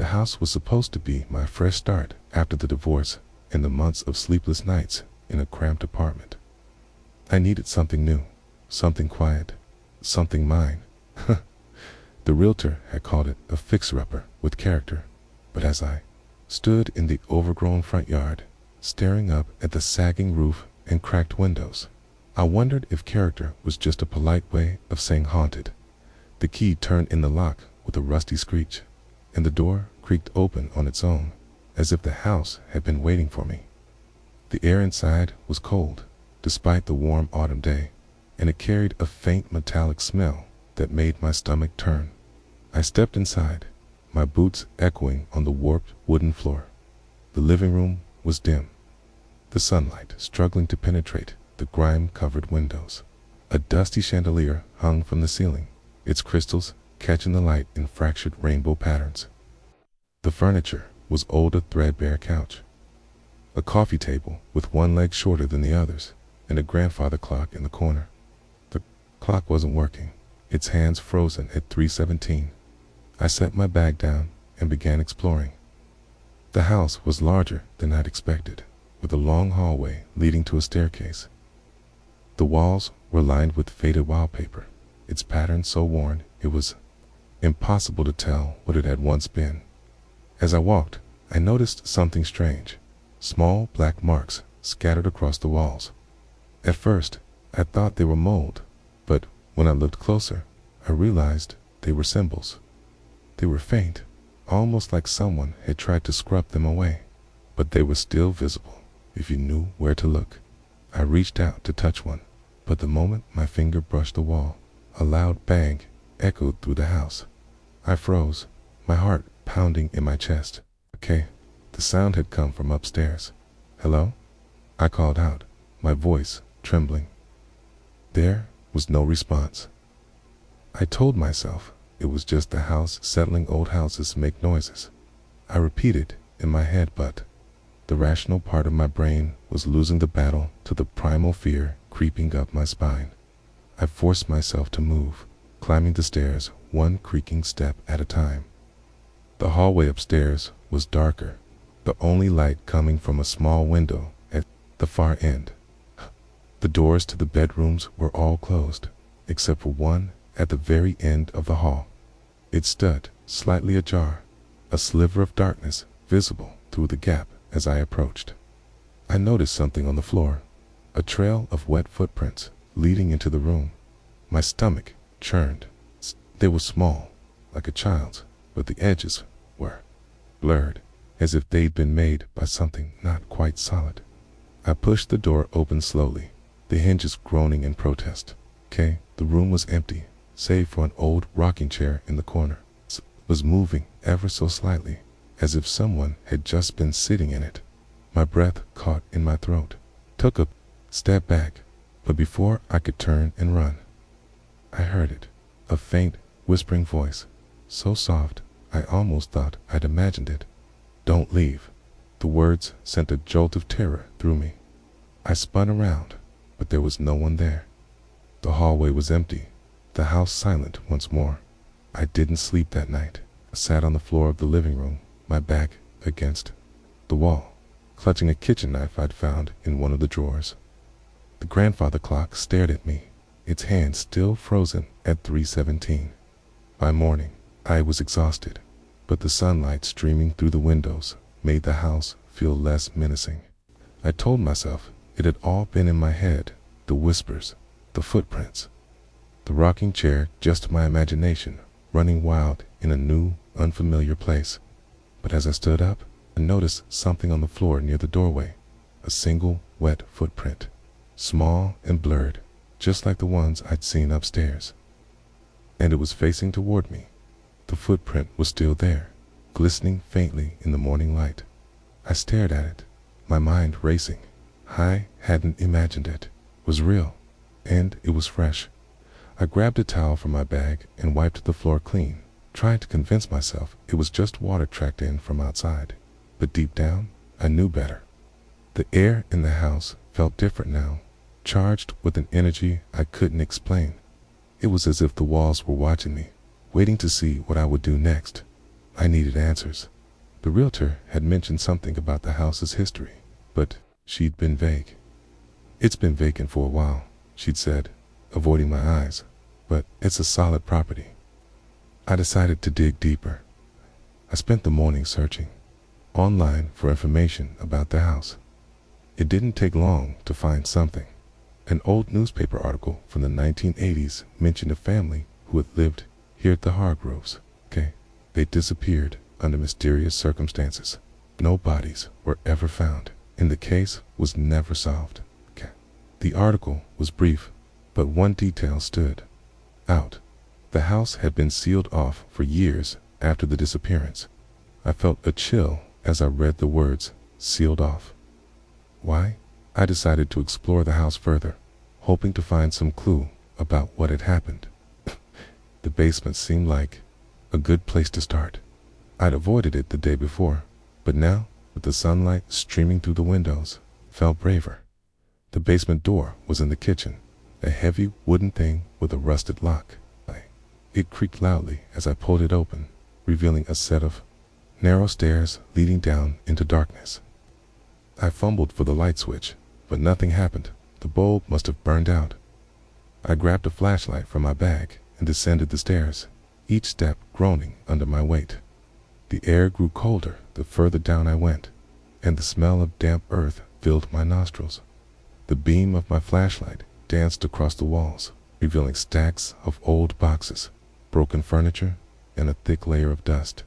The house was supposed to be my fresh start after the divorce and the months of sleepless nights in a cramped apartment. I needed something new, something quiet, something mine. The realtor had called it a fixer-upper with character, but as I stood in the overgrown front yard, staring up at the sagging roof and cracked windows, I wondered if character was just a polite way of saying haunted. The key turned in the lock with a rusty screech, and the door creaked open on its own, as if the house had been waiting for me. The air inside was cold, despite the warm autumn day, and it carried a faint metallic smell that made my stomach turn. I stepped inside, my boots echoing on the warped wooden floor. The living room was dim, the sunlight struggling to penetrate the grime-covered windows. A dusty chandelier hung from the ceiling, its crystals catching the light in fractured rainbow patterns. The furniture was old, a threadbare couch, a coffee table with one leg shorter than the others, and a grandfather clock in the corner. The clock wasn't working, its hands frozen at 3:17. I set my bag down and began exploring. The house was larger than I'd expected, with a long hallway leading to a staircase. The walls were lined with faded wallpaper, its pattern so worn it was impossible to tell what it had once been. As I walked, I noticed something strange, small black marks scattered across the walls. At first, I thought they were mold, but when I looked closer, I realized they were symbols. They were faint, almost like someone had tried to scrub them away, but they were still visible if you knew where to look. I reached out to touch one, but the moment my finger brushed the wall, a loud bang echoed through the house. I froze, my heart pounding in my chest. Okay, the sound had come from upstairs. "Hello?" I called out, my voice trembling. There was no response. I told myself it was just the house settling. Old houses make noises. I repeated in my head, but the rational part of my brain was losing the battle to the primal fear creeping up my spine. I forced myself to move, climbing the stairs one creaking step at a time. The hallway upstairs was darker, the only light coming from a small window at the far end. The doors to the bedrooms were all closed, except for one at the very end of the hall. It stood slightly ajar, a sliver of darkness visible through the gap as I approached. I noticed something on the floor, a trail of wet footprints leading into the room. My stomach churned. They were small, like a child's, but the edges were blurred, as if they'd been made by something not quite solid. I pushed the door open slowly, the hinges groaning in protest. The room was empty, save for an old rocking chair in the corner. It was moving ever so slightly, as if someone had just been sitting in it. My breath caught in my throat. Took a step back, but before I could turn and run, I heard it, a faint, whispering voice, so soft I almost thought I'd imagined it. "Don't leave." The words sent a jolt of terror through me. I spun around, but there was no one there. The hallway was empty, the house silent once more. I didn't sleep that night. I sat on the floor of the living room, my back against the wall, clutching a kitchen knife I'd found in one of the drawers. The grandfather clock stared at me, its hand still frozen at 3:17. By morning, I was exhausted, but the sunlight streaming through the windows made the house feel less menacing. I told myself it had all been in my head, the whispers, the footprints, the rocking chair, just my imagination running wild in a new, unfamiliar place. But as I stood up, I noticed something on the floor near the doorway, a single wet footprint, small and blurred, just like the ones I'd seen upstairs. And it was facing toward me. The footprint was still there, glistening faintly in the morning light. I stared at it, my mind racing. I hadn't imagined it. It was real, and it was fresh. I grabbed a towel from my bag and wiped the floor clean, trying to convince myself it was just water tracked in from outside. But deep down, I knew better. The air in the house felt different now, charged with an energy I couldn't explain. It was as if the walls were watching me, waiting to see what I would do next. I needed answers. The realtor had mentioned something about the house's history, but she'd been vague. "It's been vacant for a while," she'd said, avoiding my eyes, "but it's a solid property." I decided to dig deeper. I spent the morning searching online for information about the house. It didn't take long to find something. An old newspaper article from the 1980s mentioned a family who had lived here at the Hargroves. They disappeared under mysterious circumstances. No bodies were ever found, and the case was never solved. The article was brief, but one detail stood out. The house had been sealed off for years after the disappearance. I felt a chill as I read the words, "sealed off." Why? I decided to explore the house further, hoping to find some clue about what had happened. The basement seemed like a good place to start. I'd avoided it the day before, but now, with the sunlight streaming through the windows, felt braver. The basement door was in the kitchen, a heavy wooden thing with a rusted lock. It creaked loudly as I pulled it open, revealing a set of narrow stairs leading down into darkness. I fumbled for the light switch, but nothing happened. The bulb must have burned out. I grabbed a flashlight from my bag and descended the stairs, each step groaning under my weight. The air grew colder the further down I went, and the smell of damp earth filled my nostrils. The beam of my flashlight danced across the walls, revealing stacks of old boxes, broken furniture, and a thick layer of dust.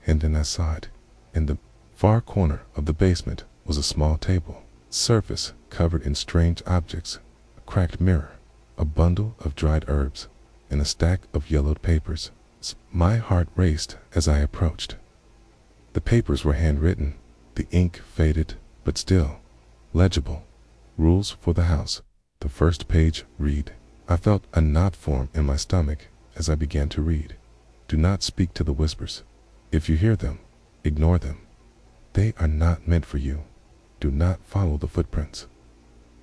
And then I saw it. In the far corner of the basement was a small table, surface covered in strange objects, a cracked mirror, a bundle of dried herbs, and a stack of yellowed papers. My heart raced as I approached. The papers were handwritten, the ink faded, but still legible. Rules for the house. The first page read. I felt a knot form in my stomach as I began to read. Do not speak to the whispers. If you hear them, ignore them. They are not meant for you. Do not follow the footprints.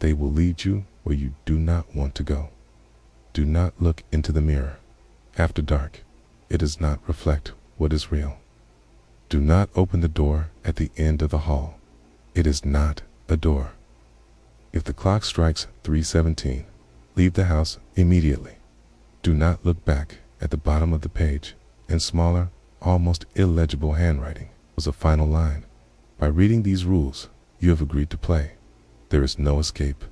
They will lead you where you do not want to go. Do not look into the mirror. After dark, it does not reflect what is real. Do not open the door at the end of the hall. It is not a door. If the clock strikes 3:17, leave the house immediately. Do not look back. At the bottom of the page, in smaller, almost illegible handwriting, was a final line. By reading these rules, you have agreed to play. There is no escape.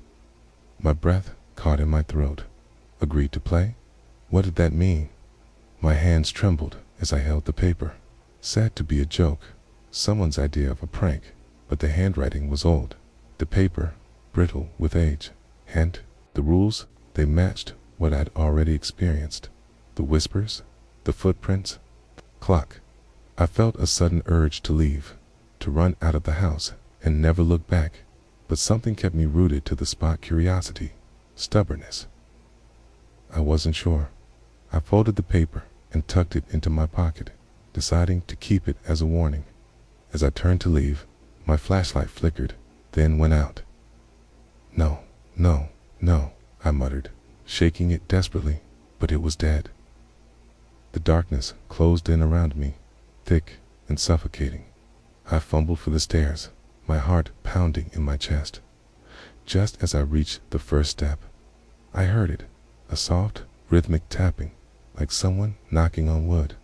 My breath caught in my throat. Agreed to play? What did that mean? My hands trembled as I held the paper. Sad to be a joke, someone's idea of a prank, but the handwriting was old. The paper, brittle with age. And the rules, they matched what I'd already experienced. The whispers, the footprints, the clock. I felt a sudden urge to leave, to run out of the house and never look back, but something kept me rooted to the spot. Curiosity, stubbornness. I wasn't sure. I folded the paper and tucked it into my pocket, deciding to keep it as a warning. As I turned to leave, my flashlight flickered, then went out. No, no, no, I muttered, shaking it desperately, but it was dead. The darkness closed in around me, thick and suffocating. I fumbled for the stairs, my heart pounding in my chest. Just as I reached the first step, I heard it, a soft, rhythmic tapping, like someone knocking on wood.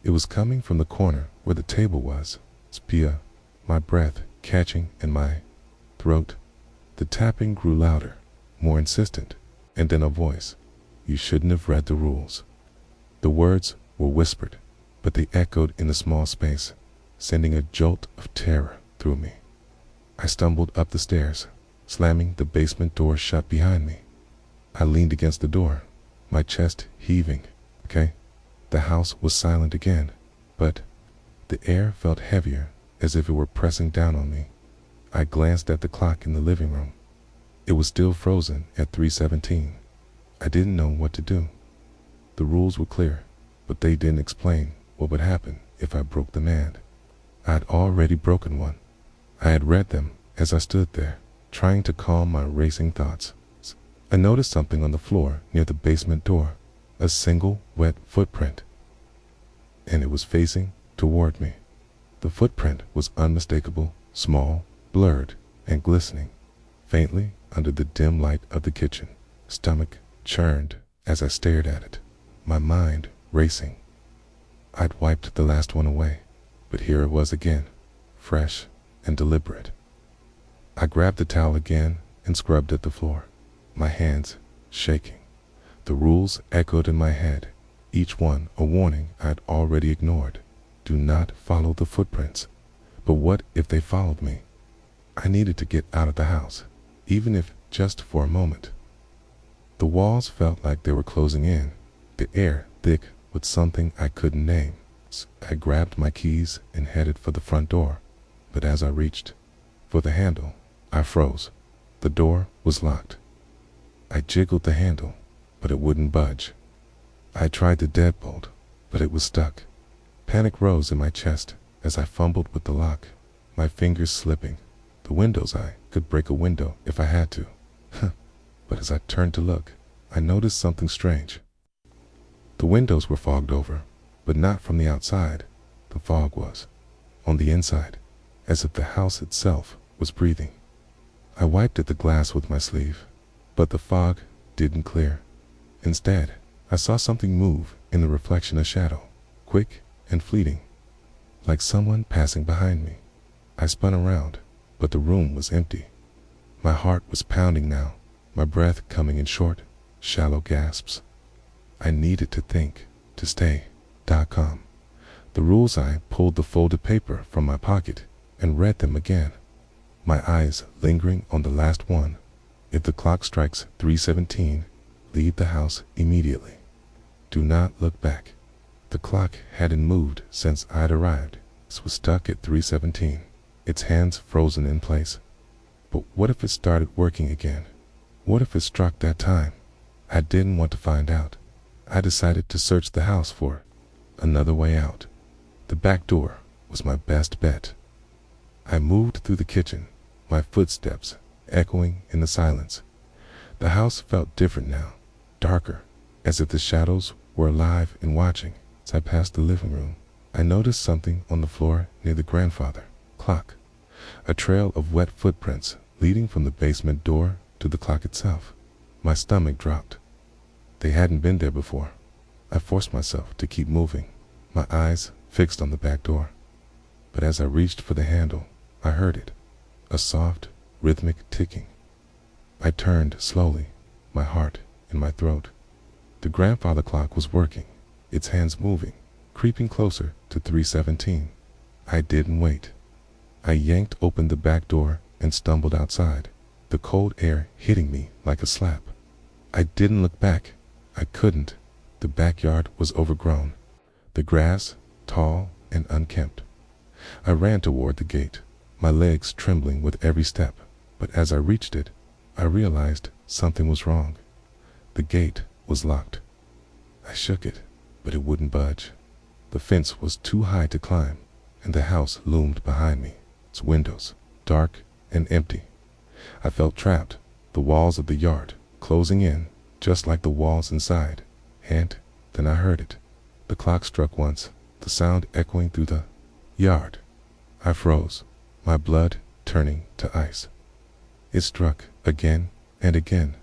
It was coming from the corner where the table was. Spia, my breath catching in my throat. The tapping grew louder, more insistent, and then a voice. You shouldn't have read the rules. The words were whispered, but they echoed in the small space, sending a jolt of terror through me. I stumbled up the stairs, slamming the basement door shut behind me. I leaned against the door, my chest heaving. The house was silent again, but the air felt heavier, as if it were pressing down on me. I glanced at the clock in the living room. It was still frozen at 3:17. I didn't know what to do. The rules were clear, but they didn't explain what would happen if I broke them. And I'd already broken one. I had read them as I stood there, trying to calm my racing thoughts. I noticed something on the floor near the basement door, a single wet footprint. and it was facing toward me. The footprint was unmistakable, small, blurred, and glistening faintly under the dim light of the kitchen. Stomach churned as I stared at it, my mind racing. I'd wiped the last one away, but here it was again, fresh and deliberate. I grabbed the towel again and scrubbed at the floor, my hands shaking. The rules echoed in my head, each one a warning I'd already ignored. Do not follow the footprints. But what if they followed me? I needed to get out of the house, even if just for a moment. The walls felt like they were closing in, the air thick with something I couldn't name. I grabbed my keys and headed for the front door, but as I reached for the handle, I froze. The door was locked. I jiggled the handle, but it wouldn't budge. I tried the deadbolt, but it was stuck. Panic rose in my chest as I fumbled with the lock, my fingers slipping. The windows, I could break a window if I had to. But as I turned to look, I noticed something strange. The windows were fogged over, but not from the outside. The fog was on the inside, as if the house itself was breathing. I wiped at the glass with my sleeve, but the fog didn't clear. Instead, I saw something move in the reflection of shadow, quick and fleeting, like someone passing behind me. I spun around, but the room was empty. My heart was pounding now, my breath coming in short, shallow gasps. I needed to think, to stay. .com. The rules. I pulled the folded paper from my pocket and read them again, my eyes lingering on the last one. If the clock strikes 3:17, leave the house immediately. Do not look back. The clock hadn't moved since I'd arrived. It was stuck at 3:17, its hands frozen in place. But what if it started working again? What if it struck that time? I didn't want to find out. I decided to search the house for another way out. The back door was my best bet. I moved through the kitchen, my footsteps echoing in the silence. The house felt different now, darker, as if the shadows were alive and watching. As I passed the living room, I noticed something on the floor near the grandfather clock, a trail of wet footprints leading from the basement door to the clock itself. My stomach dropped. They hadn't been there before. I forced myself to keep moving, my eyes fixed on the back door. But as I reached for the handle, I heard it, a soft, rhythmic ticking. I turned slowly, my heart in my throat. The grandfather clock was working, its hands moving, creeping closer to 3:17. I didn't wait. I yanked open the back door and stumbled outside, the cold air hitting me like a slap. I didn't look back. I couldn't. The backyard was overgrown, the grass tall and unkempt. I ran toward the gate, my legs trembling with every step. But as I reached it, I realized something was wrong. The gate was locked. I shook it, but it wouldn't budge. The fence was too high to climb, and the house loomed behind me, its windows dark and empty. I felt trapped, the walls of the yard closing in, just like the walls inside. And then I heard it. The clock struck once, the sound echoing through the yard. I froze, my blood turning to ice. It struck again and again.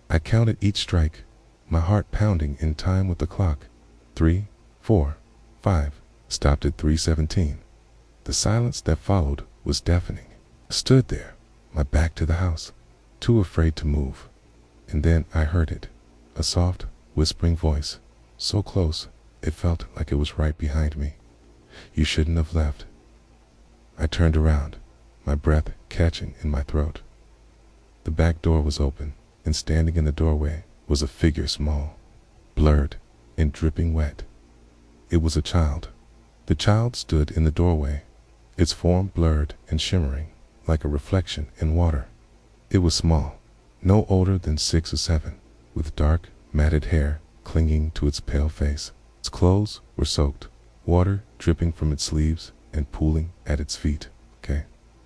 I counted each strike, my heart pounding in time with the clock. 3, 4, 5, stopped at 3:17. The silence that followed was deafening. I stood there, my back to the house, too afraid to move. And then I heard it, a soft, whispering voice, so close it felt like it was right behind me. You shouldn't have left. I turned around, my breath catching in my throat. The back door was open, and standing in the doorway was a figure small, blurred, and dripping wet. It was a child. The child stood in the doorway, its form blurred and shimmering, like a reflection in water. It was small, no older than 6 or 7, with dark, matted hair clinging to its pale face. Its clothes were soaked, water dripping from its sleeves and pooling at its feet.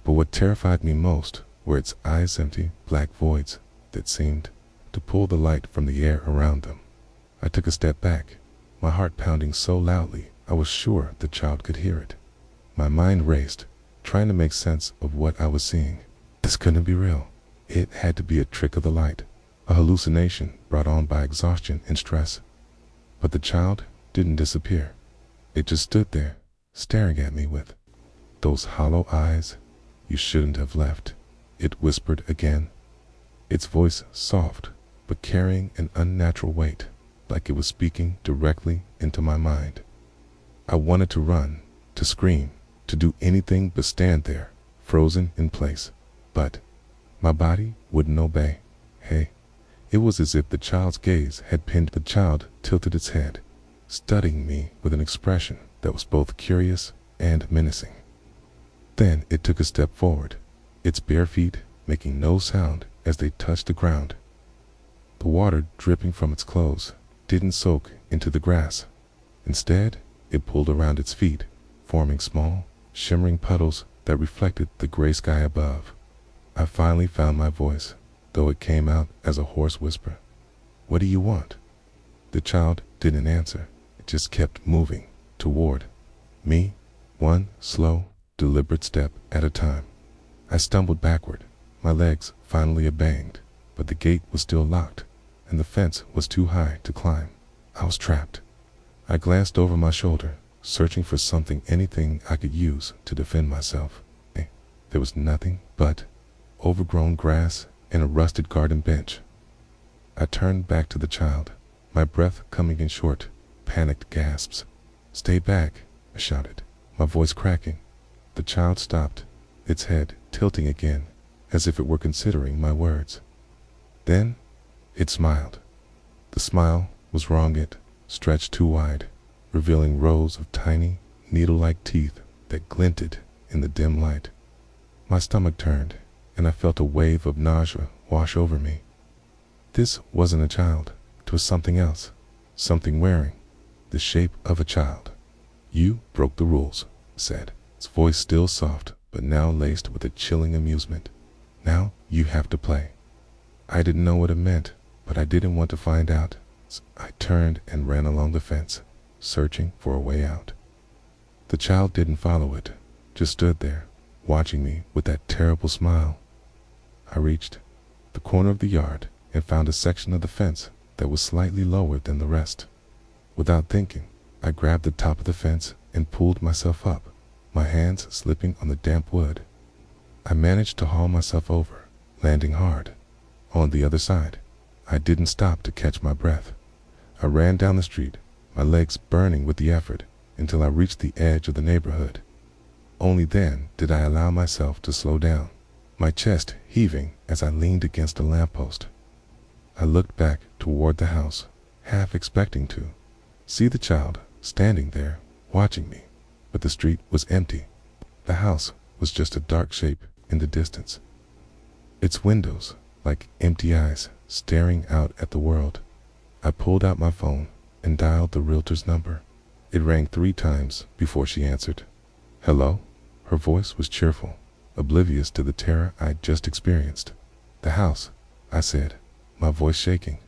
But what terrified me most were its eyes, empty, black voids that seemed to pull the light from the air around them. I took a step back, my heart pounding so loudly I was sure the child could hear it. My mind raced, trying to make sense of what I was seeing. This couldn't be real. It had to be a trick of the light, a hallucination brought on by exhaustion and stress. But the child didn't disappear. It just stood there, staring at me with those hollow eyes. "You shouldn't have left," it whispered again, its voice soft but carrying an unnatural weight, like it was speaking directly into my mind. I wanted to run, to scream, to do anything but stand there, frozen in place. But my body wouldn't obey. Hey, it was as if the child's gaze had pinned. The child tilted its head, studying me with an expression that was both curious and menacing. Then it took a step forward, its bare feet making no sound as they touched the ground. The water dripping from its clothes didn't soak into the grass. Instead, it pulled around its feet, forming small, shimmering puddles that reflected the gray sky above. I finally found my voice, though it came out as a hoarse whisper. "What do you want?" The child didn't answer. It just kept moving toward me, one slow, deliberate step at a time. I stumbled backward, my legs finally obeying, but the gate was still locked, and the fence was too high to climb. I was trapped. I glanced over my shoulder, searching for something, anything I could use to defend myself. There was nothing but overgrown grass and a rusted garden bench. I turned back to the child, my breath coming in short, panicked gasps. "Stay back," I shouted, my voice cracking. The child stopped, its head tilting again, as if it were considering my words. Then it smiled. The smile was wrong. It stretched too wide, revealing rows of tiny, needle-like teeth that glinted in the dim light. My stomach turned, and I felt a wave of nausea wash over me. This wasn't a child. It was something else, something wearing the shape of a child. "You broke the rules," it said, its voice still soft but now laced with a chilling amusement. "Now you have to play." I didn't know what it meant, but I didn't want to find out. So I turned and ran along the fence, searching for a way out. The child didn't follow it, just stood there, watching me with that terrible smile. I reached the corner of the yard and found a section of the fence that was slightly lower than the rest. Without thinking, I grabbed the top of the fence and pulled myself up, my hands slipping on the damp wood. I managed to haul myself over, landing hard. On the other side, I didn't stop to catch my breath. I ran down the street, my legs burning with the effort, until I reached the edge of the neighborhood. Only then did I allow myself to slow down, my chest heaving as I leaned against a lamppost. I looked back toward the house, half expecting to see the child standing there, watching me, but the street was empty. The house was just a dark shape in the distance, its windows like empty eyes staring out at the world. I pulled out my phone and dialed the realtor's number. It rang 3 times before she answered. "Hello?" Her voice was cheerful, oblivious to the terror I'd just experienced. "The house," I said, my voice shaking.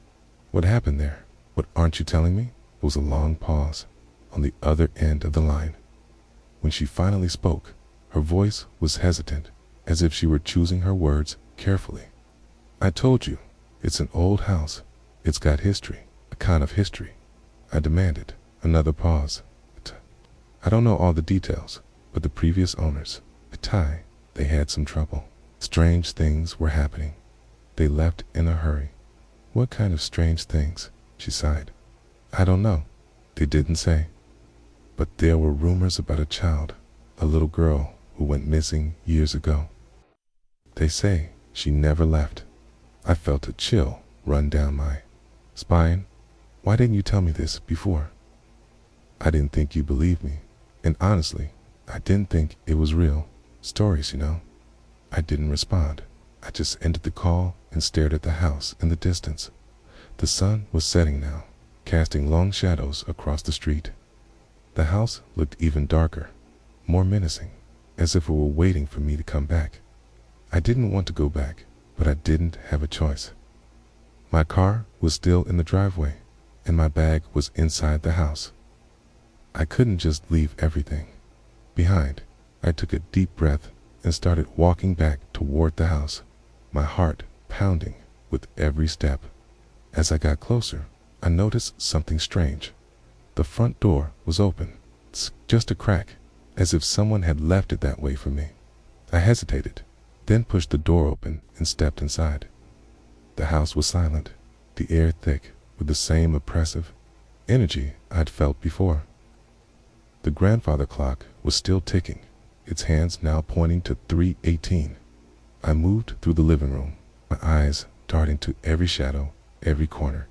"What happened there? What aren't you telling me?" It was a long pause on the other end of the line. When she finally spoke, her voice was hesitant, as if she were choosing her words carefully. "I told you, it's an old house. It's got history, a kind of history," I demanded. Another pause. "I don't know all the details, but the previous owners, they had some trouble. Strange things were happening. They left in a hurry." "What kind of strange things?" she sighed. "I don't know. They didn't say. But there were rumors about a child, a little girl who went missing years ago. They say she never left." I felt a chill run down my spine. "Why didn't you tell me this before?" "I didn't think you believed me. And honestly, I didn't think it was real. Stories, you know." I didn't respond. I just ended the call and stared at the house in the distance. The sun was setting now, casting long shadows across the street. The house looked even darker, more menacing, as if it were waiting for me to come back. I didn't want to go back, but I didn't have a choice. My car was still in the driveway, and my bag was inside the house. I couldn't just leave everything behind. I took a deep breath and started walking back toward the house, my heart pounding with every step. As I got closer, I noticed something strange. The front door was open, just a crack, as if someone had left it that way for me. I hesitated, then pushed the door open and stepped inside. The house was silent, the air thick with the same oppressive energy I'd felt before. The grandfather clock was still ticking, its hands now pointing to 3:18. I moved through the living room, my eyes darting to every shadow, every corner.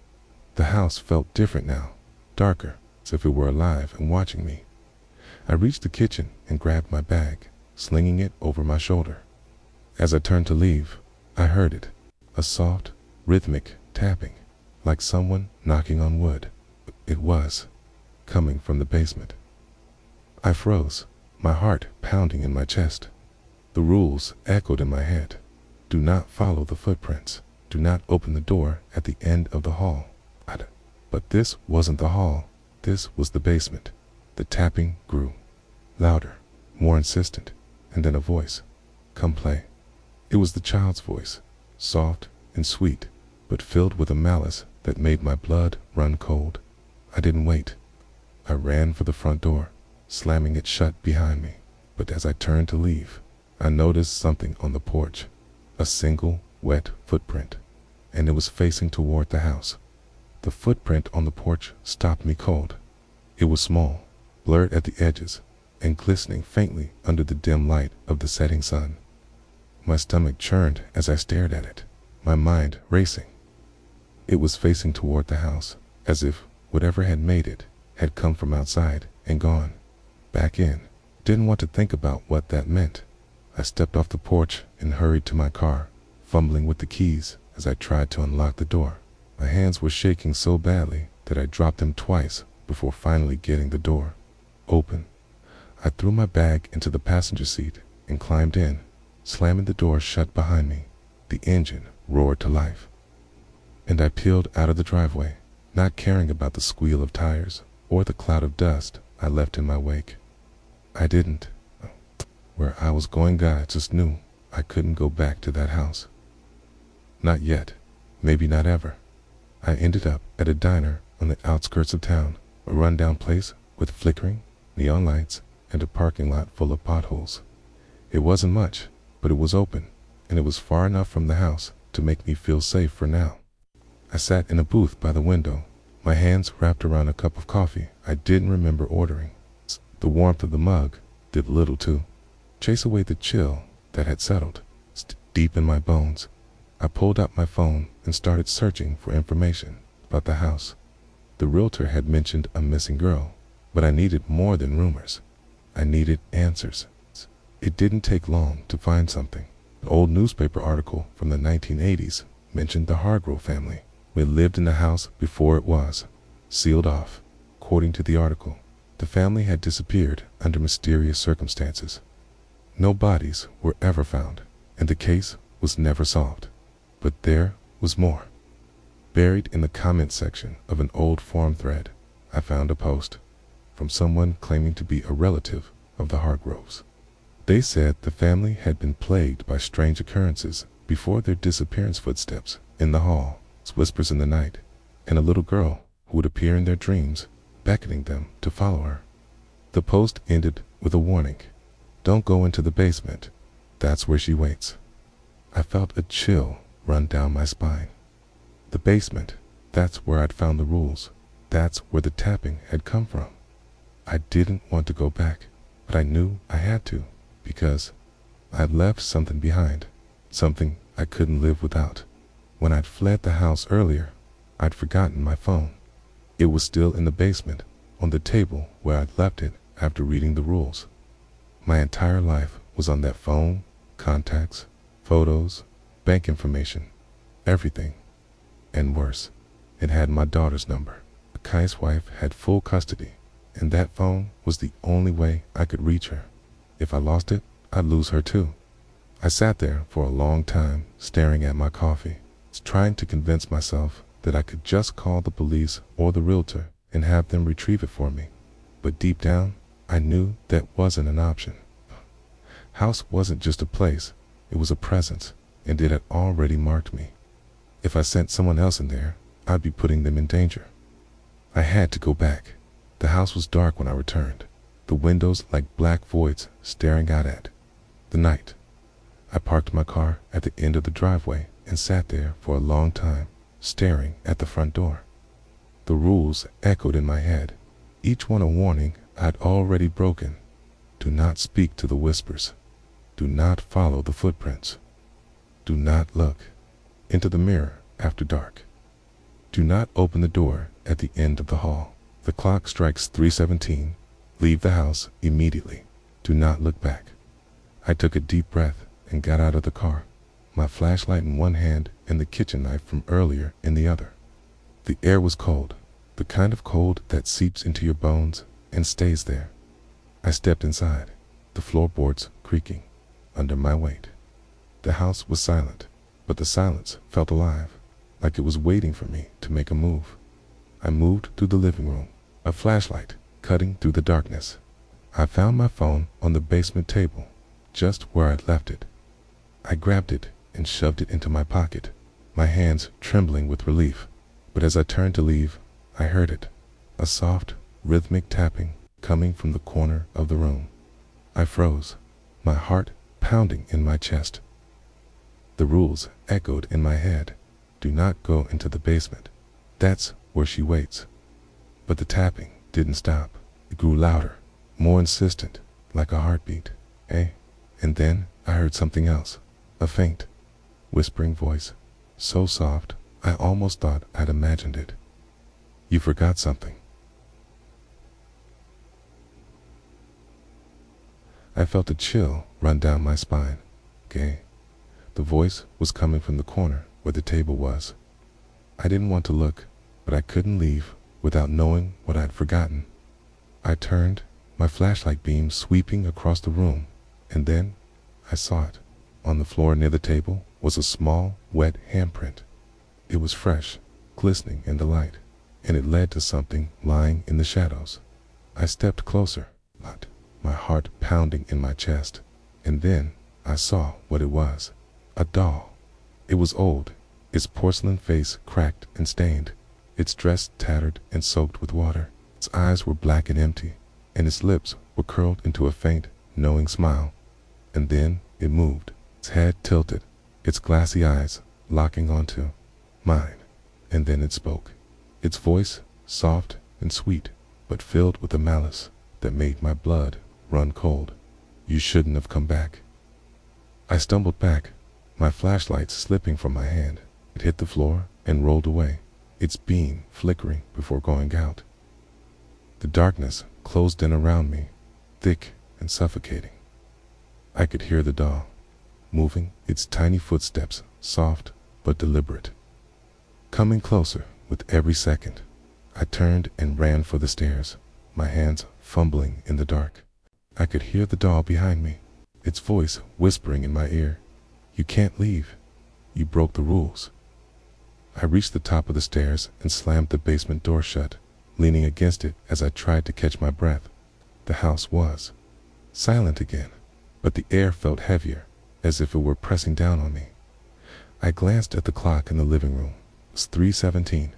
The house felt different now, darker, as if it were alive and watching me. I reached the kitchen and grabbed my bag, slinging it over my shoulder. As I turned to leave, I heard it, a soft, rhythmic tapping, like someone knocking on wood. It was coming from the basement. I froze, my heart pounding in my chest. The rules echoed in my head. Do not follow the footprints. Do not open the door at the end of the hall. But this wasn't the hall. This was the basement. The tapping grew louder, more insistent, and then a voice. Come play. It was the child's voice, soft and sweet, but filled with a malice that made my blood run cold. I didn't wait. I ran for the front door, slamming it shut behind me. But as I turned to leave, I noticed something on the porch, a single wet footprint, and it was facing toward the house. The footprint on the porch stopped me cold. It was small, blurred at the edges, and glistening faintly under the dim light of the setting sun. My stomach churned as I stared at it, my mind racing. It was facing toward the house, as if whatever had made it had come from outside and gone back in. Didn't want to think about what that meant. I stepped off the porch and hurried to my car, fumbling with the keys as I tried to unlock the door. My hands were shaking so badly that I dropped them twice before finally getting the door open. I threw my bag into the passenger seat and climbed in, slamming the door shut behind me. The engine roared to life, and I peeled out of the driveway, not caring about the squeal of tires or the cloud of dust I left in my wake. I didn't. Where I was going, God just knew I couldn't go back to that house. Not yet, maybe not ever. I ended up at a diner on the outskirts of town, a rundown place with flickering neon lights and a parking lot full of potholes. It wasn't much, but it was open, and it was far enough from the house to make me feel safe for now. I sat in a booth by the window, my hands wrapped around a cup of coffee I didn't remember ordering. The warmth of the mug did little to chase away the chill that had settled deep in my bones. I pulled out my phone and started searching for information about the house. The realtor had mentioned a missing girl, but I needed more than rumors. I needed answers. It didn't take long to find something. An old newspaper article from the 1980s mentioned the Hargrove family. We lived in the house before it was sealed off. According to the article, the family had disappeared under mysterious circumstances. No bodies were ever found, and the case was never solved. But there was more. Buried in the comment section of an old forum thread, I found a post from someone claiming to be a relative of the Hargroves. They said the family had been plagued by strange occurrences before their disappearance. Footsteps in the hall, whispers in the night, and a little girl who would appear in their dreams, beckoning them to follow her. The post ended with a warning. Don't go into the basement. That's where she waits. I felt a chill run down my spine. The basement, that's where I'd found the rules. That's where the tapping had come from. I didn't want to go back, but I knew I had to, because I'd left something behind, something I couldn't live without. When I'd fled the house earlier, I'd forgotten my phone. It was still in the basement, on the table where I'd left it after reading the rules. My entire life was on that phone, contacts, photos, bank information, everything. And worse, it had my daughter's number. Kai's wife had full custody, and that phone was the only way I could reach her. If I lost it, I'd lose her too. I sat there for a long time, staring at my coffee, trying to convince myself that I could just call the police or the realtor and have them retrieve it for me. but deep down, I knew that wasn't an option. House wasn't just a place, it was a presence, and it had already marked me. If I sent someone else in there, I'd be putting them in danger. I had to go back. The house was dark when I returned, the windows like black voids staring out at the night. I parked my car at the end of the driveway and sat there for a long time, staring at the front door. The rules echoed in my head, each one a warning I'd already broken. Do not speak to the whispers. Do not follow the footprints. Do not look into the mirror after dark. Do not open the door at the end of the hall. The clock strikes 3:17. Leave the house immediately. Do not look back. I took a deep breath and got out of the car, my flashlight in one hand and the kitchen knife from earlier in the other. The air was cold, the kind of cold that seeps into your bones and stays there. I stepped inside, the floorboards creaking under my weight. The house was silent, but the silence felt alive, like it was waiting for me to make a move. I moved through the living room, a flashlight cutting through the darkness. I found my phone on the basement table, just where I'd left it. I grabbed it and shoved it into my pocket, my hands trembling with relief. But as I turned to leave, I heard it, a soft, rhythmic tapping coming from the corner of the room. I froze, my heart pounding in my chest. The rules echoed in my head. Do not go into the basement. That's where she waits. But the tapping didn't stop. It grew louder, more insistent, like a heartbeat. And then I heard something else, a faint, whispering voice, so soft I almost thought I'd imagined it. You forgot something. I felt a chill run down my spine. The voice was coming from the corner where the table was. I didn't want to look, but I couldn't leave without knowing what I'd forgotten. I turned, my flashlight beam sweeping across the room, and then I saw it. On the floor near the table was a small, wet handprint. It was fresh, glistening in the light, and it led to something lying in the shadows. I stepped closer, my heart pounding in my chest, and then I saw what it was. A doll. It was old, its porcelain face cracked and stained, its dress tattered and soaked with water. Its eyes were black and empty, and its lips were curled into a faint, knowing smile. And then it moved, its head tilted, its glassy eyes locking onto mine. And then it spoke, its voice soft and sweet, but filled with a malice that made my blood run cold. You shouldn't have come back. I stumbled back, my flashlight slipping from my hand. It hit the floor and rolled away, its beam flickering before going out. The darkness closed in around me, thick and suffocating. I could hear the doll, moving its tiny footsteps, soft but deliberate, coming closer with every second. I turned and ran for the stairs, my hands fumbling in the dark. I could hear the doll behind me, its voice whispering in my ear, "You can't leave. You broke the rules." I reached the top of the stairs and slammed the basement door shut, leaning against it as I tried to catch my breath. The house was silent again, but the air felt heavier, as if it were pressing down on me. I glanced at the clock in the living room. It was 3:17.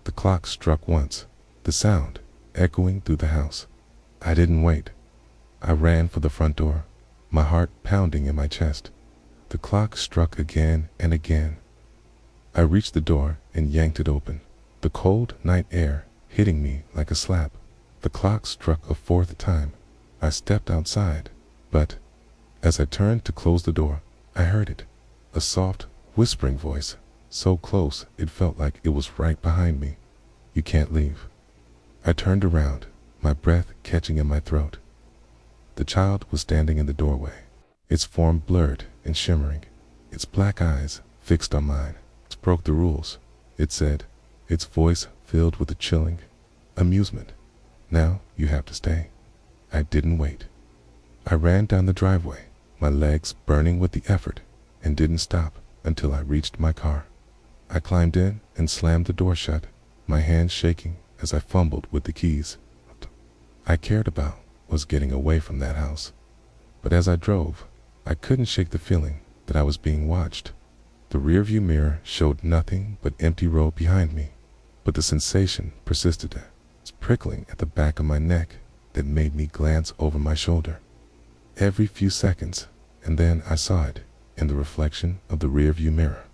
The clock struck once, the sound echoing through the house. I didn't wait. I ran for the front door, my heart pounding in my chest. The clock struck again and again. I reached the door and yanked it open, the cold night air hitting me like a slap. The clock struck a fourth time. I stepped outside, but as I turned to close the door, I heard it, a soft, whispering voice, so close it felt like it was right behind me. "You can't leave." I turned around, my breath catching in my throat. The child was standing in the doorway, its form blurred and shimmering, its black eyes fixed on mine. "It broke the rules," it said, its voice filled with a chilling amusement. "Now you have to stay." I didn't wait. I ran down the driveway, my legs burning with the effort, and didn't stop until I reached my car. I climbed in and slammed the door shut, my hands shaking as I fumbled with the keys. I cared about was getting away from that house. But as I drove, I couldn't shake the feeling that I was being watched. The rearview mirror showed nothing but empty road behind me, but the sensation persisted. It was prickling at the back of my neck that made me glance over my shoulder every few seconds, and then I saw it in the reflection of the rearview mirror.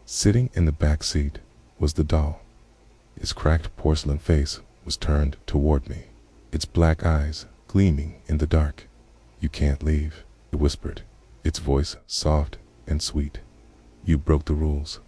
Sitting in the back seat was the doll. Its cracked porcelain face was turned toward me, its black eyes gleaming in the dark. "You can't leave," it whispered, its voice soft and sweet. "You broke the rules."